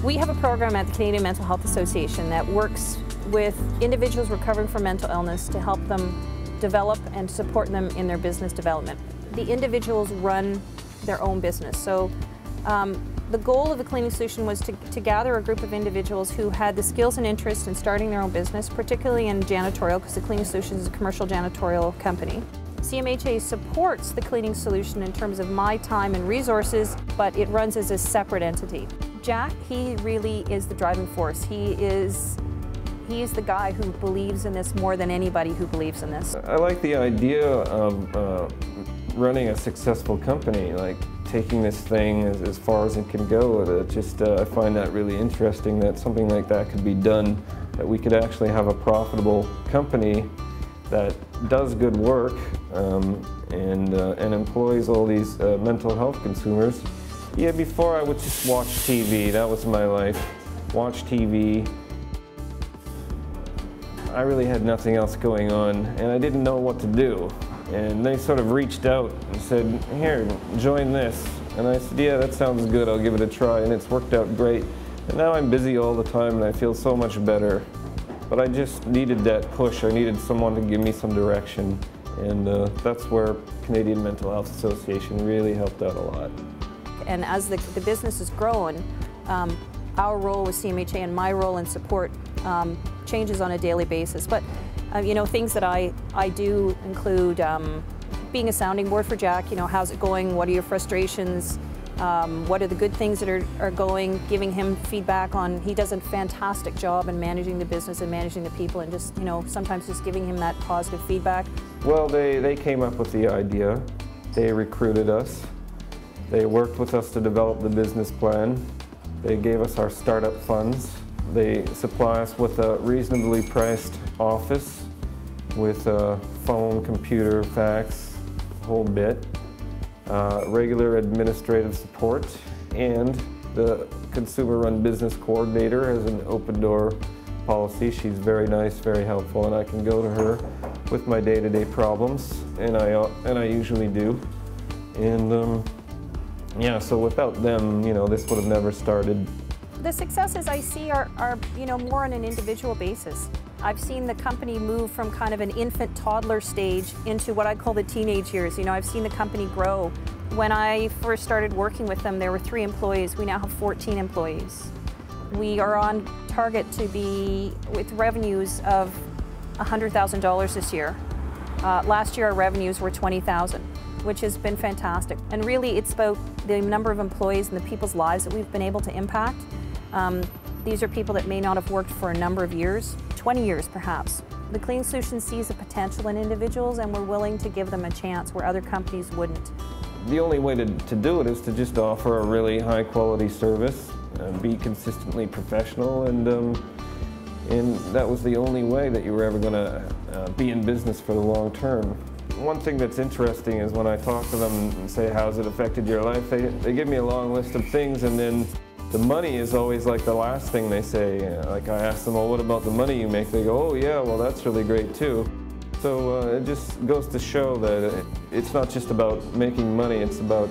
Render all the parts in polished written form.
We have a program at the Canadian Mental Health Association that works with individuals recovering from mental illness to help them develop and support them in their business development. The individuals run their own business. So the goal of the Cleaning Solution was to gather a group of individuals who had the skills and interest in starting their own business, particularly in janitorial, because the Cleaning Solution is a commercial janitorial company. CMHA supports the Cleaning Solution in terms of my time and resources, but it runs as a separate entity. Jack, he really is the driving force. He is the guy who believes in this more than anybody who believes in this. I like the idea of running a successful company, like taking this thing as far as it can go. I find that really interesting, that something like that could be done, that we could actually have a profitable company that does good work and employs all these mental health consumers. Yeah, before I would just watch TV. That was my life. Watch TV. I really had nothing else going on, and I didn't know what to do. And they sort of reached out and said, "Here, join this." And I said, "Yeah, that sounds good. I'll give it a try." And it's worked out great. And now I'm busy all the time, and I feel so much better. But I just needed that push. I needed someone to give me some direction. And that's where Canadian Mental Health Association really helped out a lot. And as the business has grown, our role with CMHA and my role in support changes on a daily basis. But you know, things that I do include being a sounding board for Jack. You know, how's it going? What are your frustrations? What are the good things that are going? Giving him feedback on, he does a fantastic job in managing the business and managing the people, and just, you know, sometimes just giving him that positive feedback. Well, they came up with the idea. They recruited us. They worked with us to develop the business plan. They gave us our startup funds. They supply us with a reasonably priced office with a phone, computer, fax, whole bit, regular administrative support, and the consumer-run business coordinator has an open door policy. She's very nice, very helpful, and I can go to her with my day-to-day problems, and I usually do. And yeah, so without them, you know, this would have never started. The successes I see are you know, more on an individual basis. I've seen the company move from kind of an infant toddler stage into what I call the teenage years. You know, I've seen the company grow. When I first started working with them, there were 3 employees. We now have 14 employees. We are on target to be with revenues of $100,000 this year. Last year our revenues were $20,000, which has been fantastic. And really it's about the number of employees and the people's lives that we've been able to impact. These are people that may not have worked for a number of years, 20 years perhaps. The Cleaning Solution sees the potential in individuals, and we're willing to give them a chance where other companies wouldn't. The only way to do it is to just offer a really high quality service, be consistently professional, and that was the only way that you were ever going to be in business for the long term. One thing that's interesting is when I talk to them and say, "How's it affected your life?" They give me a long list of things, and then the money is always like the last thing they say. Like I ask them, "Well, what about the money you make?" They go, "Oh yeah, well that's really great too." So it just goes to show that it's not just about making money, it's about,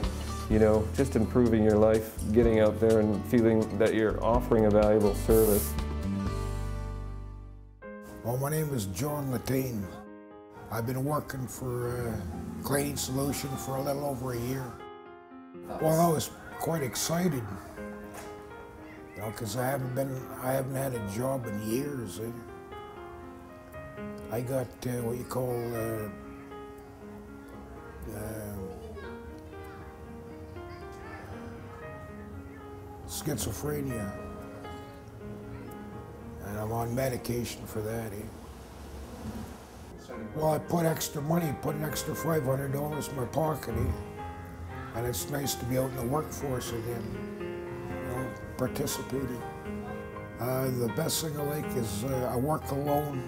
you know, just improving your life, getting out there and feeling that you're offering a valuable service. Well, my name is John Latane. I've been working for Cleaning Solution for a little over a year. Well, I was quite excited, you know, because I haven't had a job in years. I got what you call schizophrenia, and I'm on medication for that. Well, I put extra money, put an extra $500 in my pocket, and it's nice to be out in the workforce again, you know, participating. The best thing I like is I work alone,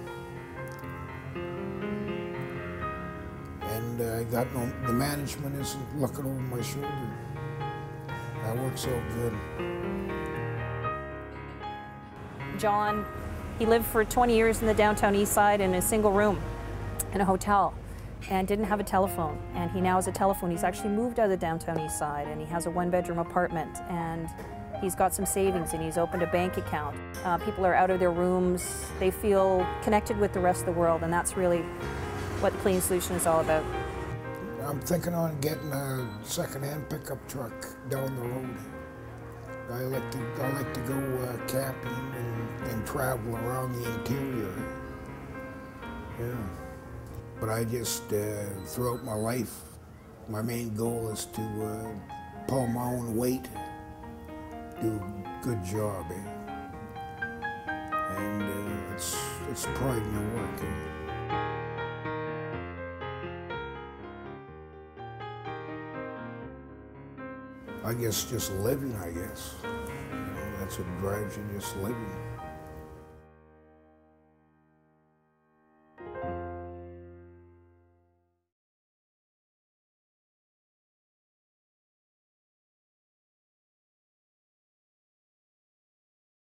and I got the management isn't looking over my shoulder. That works out good. John, he lived for 20 years in the downtown east side in a single room in a hotel and didn't have a telephone, and he now has a telephone. He's actually moved out of the downtown east side, and he has a 1-bedroom apartment, and He's got some savings and he's opened a bank account. People are out of their rooms. They feel connected with the rest of the world, and that's really what the Clean Solution is all about. I'm thinking on getting a second-hand pickup truck down the road. I like to go camping and travel around the interior. Yeah. But I just, throughout my life, my main goal is to pull my own weight, do a good job, and it's pride in your work. I guess just living, I guess. You know, that's what drives you, just living.